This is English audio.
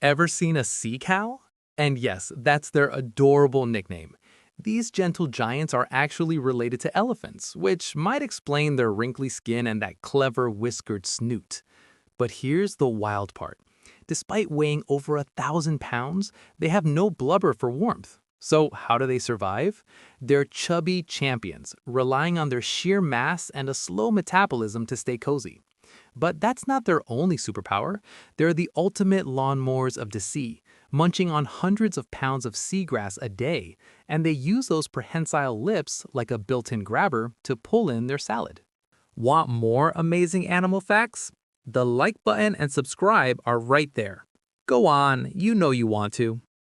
Ever seen a sea cow? And yes, that's their adorable nickname. These gentle giants are actually related to elephants, which might explain their wrinkly skin and that clever whiskered snoot. But here's the wild part. Despite weighing over 1,000 pounds, they have no blubber for warmth. So how do they survive? They're chubby champions, relying on their sheer mass and a slow metabolism to stay cozy. But that's not their only superpower. They're the ultimate lawnmowers of the sea, munching on hundreds of pounds of seagrass a day, and they use those prehensile lips like a built-in grabber to pull in their salad. Want more amazing animal facts? The like button and subscribe are right there. Go on, you know you want to.